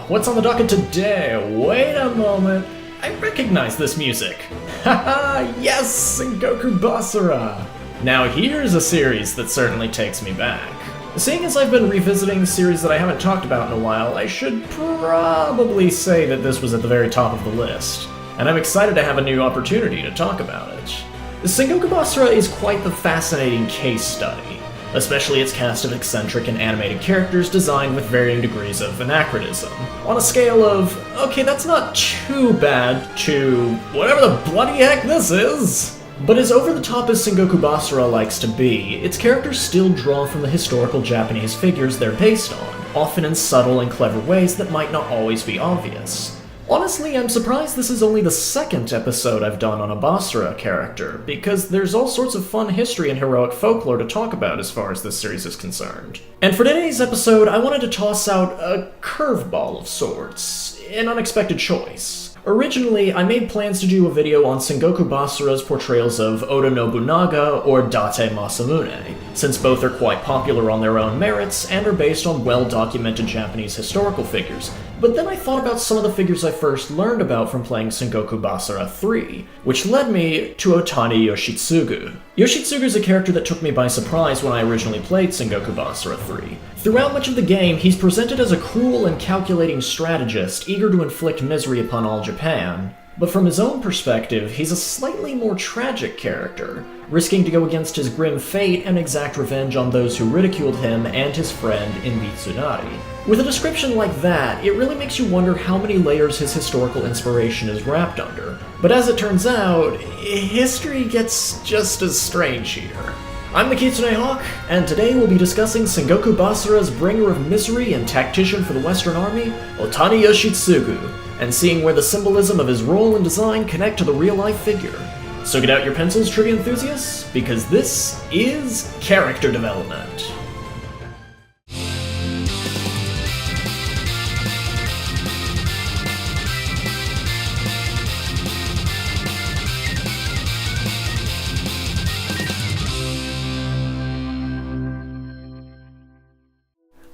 what's on the docket today? Wait a moment. I recognize this music. Haha, yes, Sengoku BASARA. Now here's a series that certainly takes me back. Seeing as I've been revisiting the series that I haven't talked about in a while, I should probably say that this was at the very top of the list, and I'm excited to have a new opportunity to talk about it. Sengoku BASARA is quite the fascinating case study, especially its cast of eccentric and animated characters designed with varying degrees of anachronism. On a scale of, okay, that's not too bad, to whatever the bloody heck this is! But as over-the-top as Sengoku BASARA likes to be, its characters still draw from the historical Japanese figures they're based on, often in subtle and clever ways that might not always be obvious. Honestly, I'm surprised this is only the second episode I've done on a BASARA character, because there's all sorts of fun history and heroic folklore to talk about as far as this series is concerned. And for today's episode, I wanted to toss out a curveball of sorts, an unexpected choice. Originally, I made plans to do a video on Sengoku BASARA's portrayals of Oda Nobunaga or Date Masamune, since both are quite popular on their own merits and are based on well-documented Japanese historical figures. But then I thought about some of the figures I first learned about from playing Sengoku BASARA 3, which led me to Otani Yoshitsugu. Yoshitsugu is a character that took me by surprise when I originally played Sengoku BASARA 3. Throughout much of the game, he's presented as a cruel and calculating strategist, eager to inflict misery upon all Japan. But from his own perspective, he's a slightly more tragic character, risking to go against his grim fate and exact revenge on those who ridiculed him and his friend in Mitsunari. With a description like that, it really makes you wonder how many layers his historical inspiration is wrapped under. But as it turns out, history gets just as strange here. I'm the Kitsune Hawk, and today we'll be discussing Sengoku BASARA's bringer of misery and tactician for the Western Army, Otani Yoshitsugu, and seeing where the symbolism of his role and design connect to the real-life figure. So get out your pencils, trivia enthusiasts, because this is character development.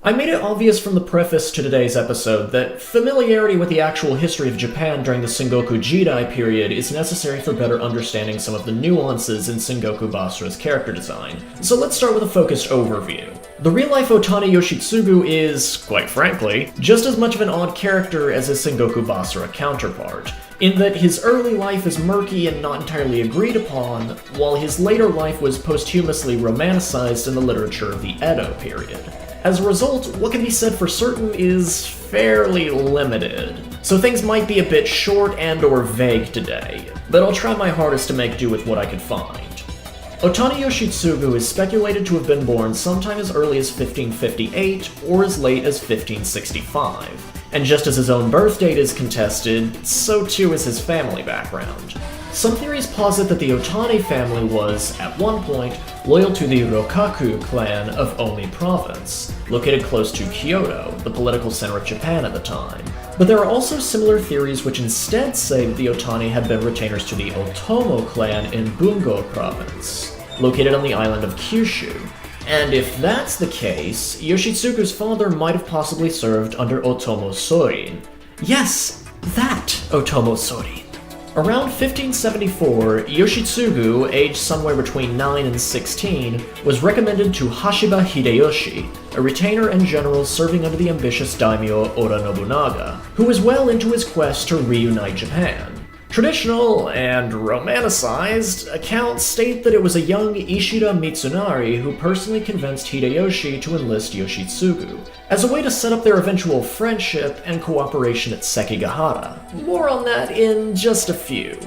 I made it obvious from the preface to today's episode that familiarity with the actual history of Japan during the Sengoku Jidai period is necessary for better understanding some of the nuances in Sengoku BASARA's character design. So let's start with a focused overview. The real-life Otani Yoshitsugu is, quite frankly, just as much of an odd character as his Sengoku BASARA counterpart, in that his early life is murky and not entirely agreed upon, while his later life was posthumously romanticized in the literature of the Edo period. As a result, what can be said for certain is fairly limited, so things might be a bit short and/or vague today, but I'll try my hardest to make do with what I could find. Otani Yoshitsugu is speculated to have been born sometime as early as 1558 or as late as 1565, and just as his own birth date is contested, so too is his family background. Some theories posit that the Otani family was, at one point, loyal to the Rokaku clan of Omi Province, located close to Kyoto, the political center of Japan at the time. But there are also similar theories which instead say that the Otani had been retainers to the Otomo clan in Bungo Province, located on the island of Kyushu. And if that's the case, Yoshitsugu's father might have possibly served under Otomo Sorin. Yes, that Otomo Sorin. Around 1574, Yoshitsugu, aged somewhere between 9 and 16, was recommended to Hashiba Hideyoshi, a retainer and general serving under the ambitious daimyo Oda Nobunaga, who was well into his quest to reunite Japan. Traditional, and romanticized, accounts state that it was a young Ishida Mitsunari who personally convinced Hideyoshi to enlist Yoshitsugu, as a way to set up their eventual friendship and cooperation at Sekigahara. More on that in just a few.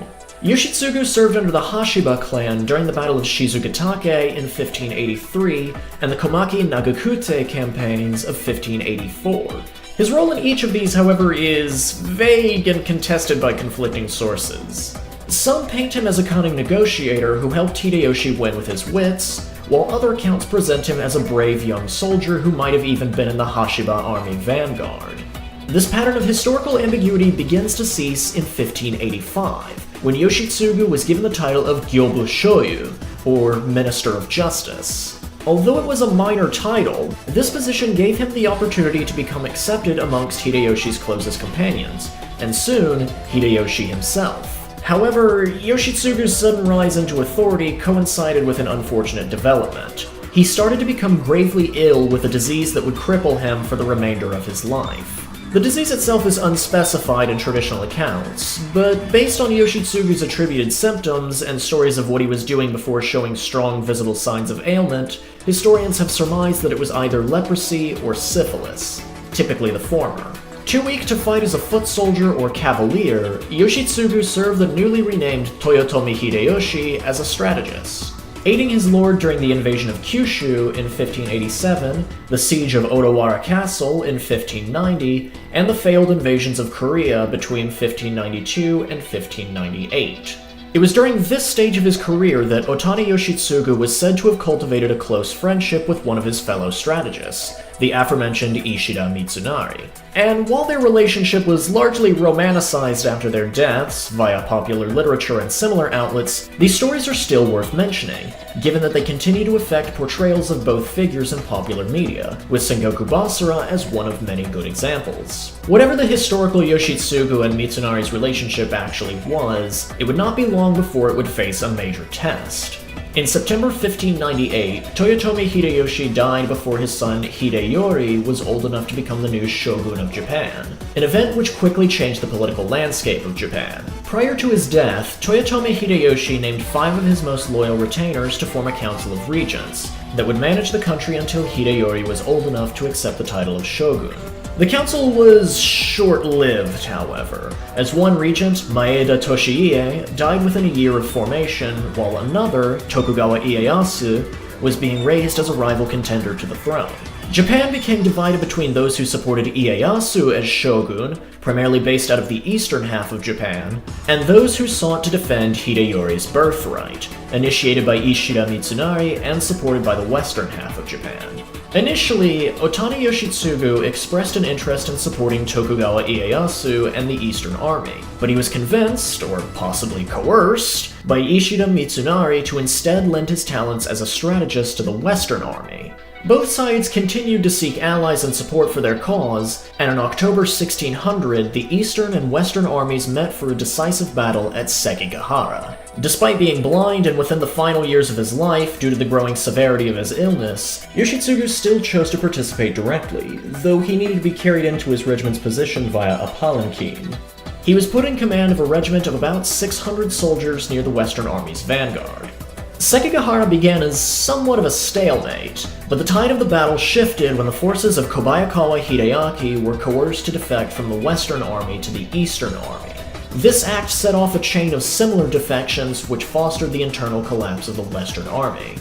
Yoshitsugu served under the Hashiba clan during the Battle of Shizugatake in 1583 and the Komaki Nagakute campaigns of 1584. His role in each of these, however, is vague and contested by conflicting sources. Some paint him as a cunning negotiator who helped Hideyoshi win with his wits, while other accounts present him as a brave young soldier who might have even been in the Hashiba army vanguard. This pattern of historical ambiguity begins to cease in 1585, when Yoshitsugu was given the title of Gyobu Shoyu, or Minister of Justice. Although it was a minor title, this position gave him the opportunity to become accepted amongst Hideyoshi's closest companions, and soon, Hideyoshi himself. However, Yoshitsugu's sudden rise into authority coincided with an unfortunate development. He started to become gravely ill with a disease that would cripple him for the remainder of his life. The disease itself is unspecified in traditional accounts, but based on Yoshitsugu's attributed symptoms and stories of what he was doing before showing strong visible signs of ailment, historians have surmised that it was either leprosy or syphilis, typically the former. Too weak to fight as a foot soldier or cavalier, Yoshitsugu served the newly renamed Toyotomi Hideyoshi as a strategist. Aiding his lord during the invasion of Kyushu in 1587, the siege of Odawara Castle in 1590, and the failed invasions of Korea between 1592 and 1598. It was during this stage of his career that Otani Yoshitsugu was said to have cultivated a close friendship with one of his fellow strategists, the aforementioned Ishida Mitsunari. And while their relationship was largely romanticized after their deaths via popular literature and similar outlets, these stories are still worth mentioning, given that they continue to affect portrayals of both figures in popular media, with Sengoku BASARA as one of many good examples. Whatever the historical Yoshitsugu and Mitsunari's relationship actually was, it would not be long before it would face a major test. In September 1598, Toyotomi Hideyoshi died before his son Hideyori was old enough to become the new shogun of Japan, an event which quickly changed the political landscape of Japan. Prior to his death, Toyotomi Hideyoshi named 5 of his most loyal retainers to form a council of regents that would manage the country until Hideyori was old enough to accept the title of shogun. The council was short-lived, however, as one regent, Maeda Toshiie, died within a year of formation, while another, Tokugawa Ieyasu, was being raised as a rival contender to the throne. Japan became divided between those who supported Ieyasu as shogun, primarily based out of the eastern half of Japan, and those who sought to defend Hideyori's birthright, initiated by Ishida Mitsunari and supported by the western half of Japan. Initially, Otani Yoshitsugu expressed an interest in supporting Tokugawa Ieyasu and the Eastern Army, but he was convinced, or possibly coerced, by Ishida Mitsunari to instead lend his talents as a strategist to the Western Army. Both sides continued to seek allies and support for their cause, and in October 1600, the Eastern and Western armies met for a decisive battle at Sekigahara. Despite being blind and within the final years of his life due to the growing severity of his illness, Yoshitsugu still chose to participate directly, though he needed to be carried into his regiment's position via a palanquin. He was put in command of a regiment of about 600 soldiers near the Western Army's vanguard. Sekigahara began as somewhat of a stalemate, but the tide of the battle shifted when the forces of Kobayakawa Hideaki were coerced to defect from the Western Army to the Eastern Army. This act set off a chain of similar defections which fostered the internal collapse of the Western Army.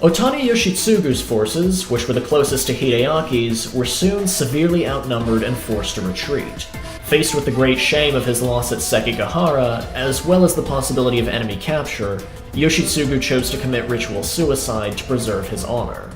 Otani Yoshitsugu's forces, which were the closest to Hideaki's, were soon severely outnumbered and forced to retreat. Faced with the great shame of his loss at Sekigahara, as well as the possibility of enemy capture, Yoshitsugu chose to commit ritual suicide to preserve his honor.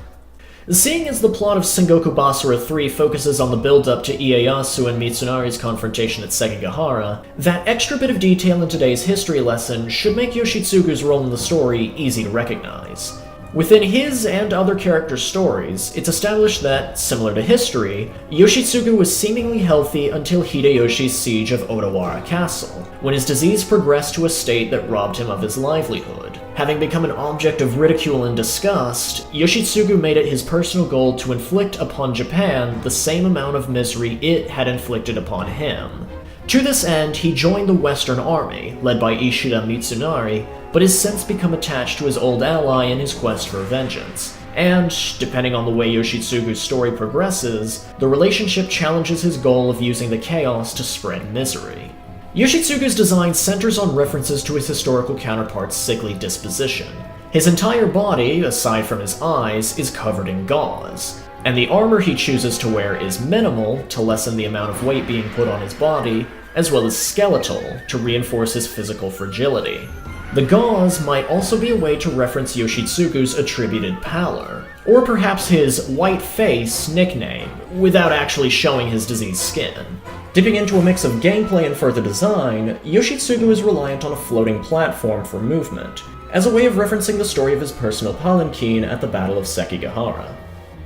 Seeing as the plot of Sengoku Basara 3 focuses on the build-up to Ieyasu and Mitsunari's confrontation at Sekigahara, that extra bit of detail in today's history lesson should make Yoshitsugu's role in the story easy to recognize. Within his and other characters' stories, it's established that, similar to history, Yoshitsugu was seemingly healthy until Hideyoshi's siege of Odawara Castle, when his disease progressed to a state that robbed him of his livelihood. Having become an object of ridicule and disgust, Yoshitsugu made it his personal goal to inflict upon Japan the same amount of misery it had inflicted upon him. To this end, he joined the Western Army, led by Ishida Mitsunari, but has since become attached to his old ally in his quest for vengeance. And, depending on the way Yoshitsugu's story progresses, the relationship challenges his goal of using the chaos to spread misery. Yoshitsugu's design centers on references to his historical counterpart's sickly disposition. His entire body, aside from his eyes, is covered in gauze, and the armor he chooses to wear is minimal to lessen the amount of weight being put on his body, as well as skeletal to reinforce his physical fragility. The gauze might also be a way to reference Yoshitsugu's attributed pallor, or perhaps his white face nickname, without actually showing his diseased skin. Dipping into a mix of gameplay and further design, Yoshitsugu is reliant on a floating platform for movement, as a way of referencing the story of his personal palanquin at the Battle of Sekigahara.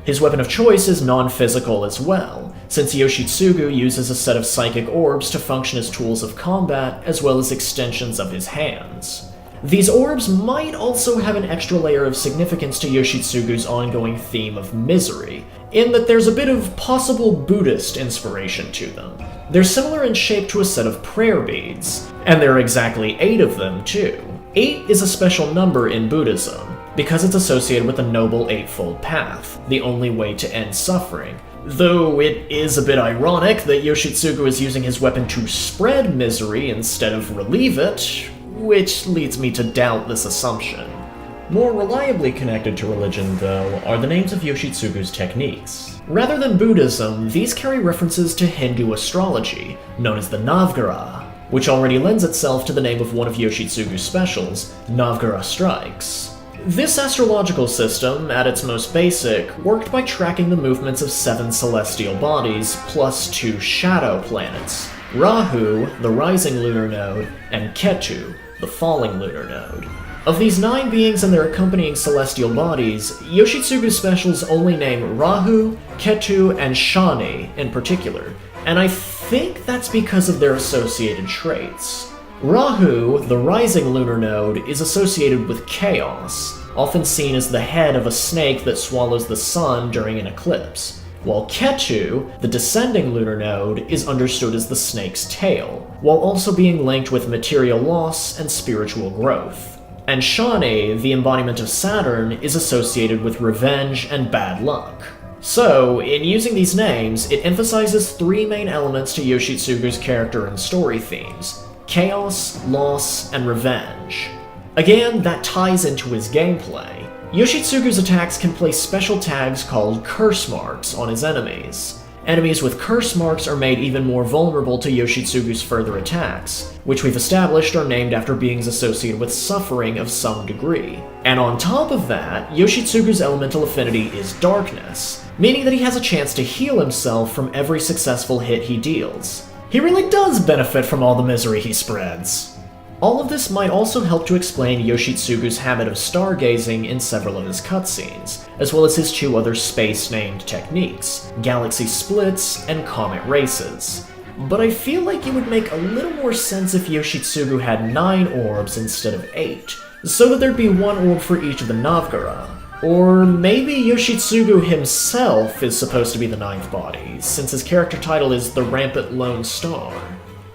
His weapon of choice is non-physical as well, since Yoshitsugu uses a set of psychic orbs to function as tools of combat as well as extensions of his hands. These orbs might also have an extra layer of significance to Yoshitsugu's ongoing theme of misery, in that there's a bit of possible Buddhist inspiration to them. They're similar in shape to a set of prayer beads, and there are exactly 8 of them too. 8 is a special number in Buddhism, because it's associated with the Noble Eightfold Path, the only way to end suffering, though it is a bit ironic that Yoshitsugu is using his weapon to spread misery instead of relieve it, which leads me to doubt this assumption. More reliably connected to religion, though, are the names of Yoshitsugu's techniques. Rather than Buddhism, these carry references to Hindu astrology, known as the Navgraha, which already lends itself to the name of one of Yoshitsugu's specials, Navgraha Strikes. This astrological system, at its most basic, worked by tracking the movements of 7 celestial bodies plus 2 shadow planets, Rahu, the rising lunar node, and Ketu, the falling lunar node. Of these 9 beings and their accompanying celestial bodies, Yoshitsugu's specials only name Rahu, Ketu, and Shani in particular, and I think that's because of their associated traits. Rahu, the rising lunar node, is associated with chaos, often seen as the head of a snake that swallows the sun during an eclipse, while Ketu, the descending lunar node, is understood as the snake's tail, while also being linked with material loss and spiritual growth. And Shani, the embodiment of Saturn, is associated with revenge and bad luck. So, in using these names, it emphasizes 3 main elements to Yoshitsugu's character and story themes: chaos, loss, and revenge. Again, that ties into his gameplay. Yoshitsugu's attacks can place special tags called curse marks on his enemies. Enemies with curse marks are made even more vulnerable to Yoshitsugu's further attacks, which we've established are named after beings associated with suffering of some degree. And on top of that, Yoshitsugu's elemental affinity is darkness, meaning that he has a chance to heal himself from every successful hit he deals. He really does benefit from all the misery he spreads. All of this might also help to explain Yoshitsugu's habit of stargazing in several of his cutscenes, as well as his 2 other space-named techniques, galaxy splits and comet races. But I feel like it would make a little more sense if Yoshitsugu had 9 orbs instead of 8, so that there'd be 1 orb for each of the Navgraha. Or maybe Yoshitsugu himself is supposed to be the 9th body, since his character title is the Rampant Lone Star.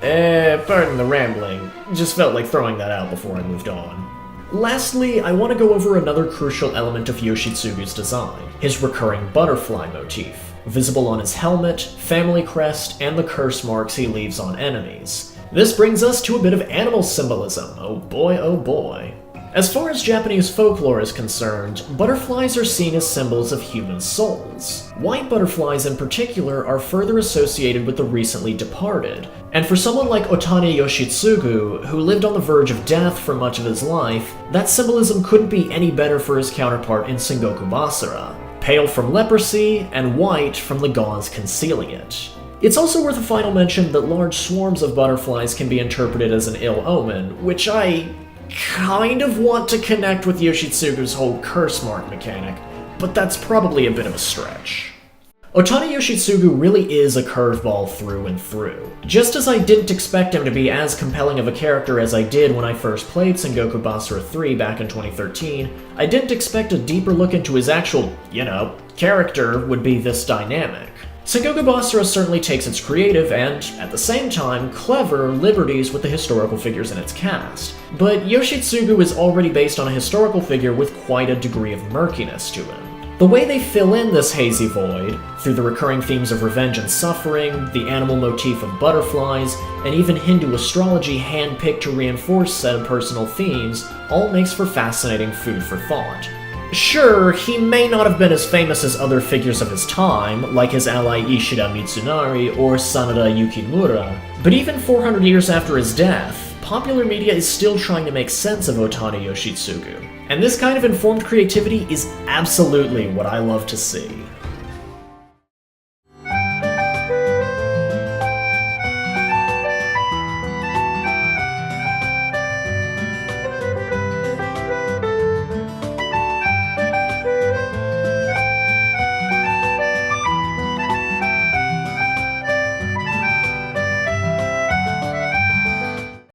Pardon the rambling, just felt like throwing that out before I moved on. Lastly, I want to go over another crucial element of Yoshitsugu's design, his recurring butterfly motif, visible on his helmet, family crest, and the curse marks he leaves on enemies. This brings us to a bit of animal symbolism, oh boy oh boy. As far as Japanese folklore is concerned, butterflies are seen as symbols of human souls. White butterflies in particular are further associated with the recently departed, and for someone like Otani Yoshitsugu, who lived on the verge of death for much of his life, that symbolism couldn't be any better for his counterpart in Sengoku BASARA, pale from leprosy and white from the gauze concealing it. It's also worth a final mention that large swarms of butterflies can be interpreted as an ill omen, which I kind of want to connect with Yoshitsugu's whole curse mark mechanic, but that's probably a bit of a stretch. Otani Yoshitsugu really is a curveball through and through. Just as I didn't expect him to be as compelling of a character as I did when I first played Sengoku BASARA 3 back in 2013, I didn't expect a deeper look into his actual, character would be this dynamic. Sengoku BASARA certainly takes its creative and, at the same time, clever liberties with the historical figures in its cast, but Yoshitsugu is already based on a historical figure with quite a degree of murkiness to him. The way they fill in this hazy void, through the recurring themes of revenge and suffering, the animal motif of butterflies, and even Hindu astrology handpicked to reinforce said personal themes, all makes for fascinating food for thought. Sure, he may not have been as famous as other figures of his time, like his ally Ishida Mitsunari or Sanada Yukimura, but even 400 years after his death, popular media is still trying to make sense of Otani Yoshitsugu. And this kind of informed creativity is absolutely what I love to see.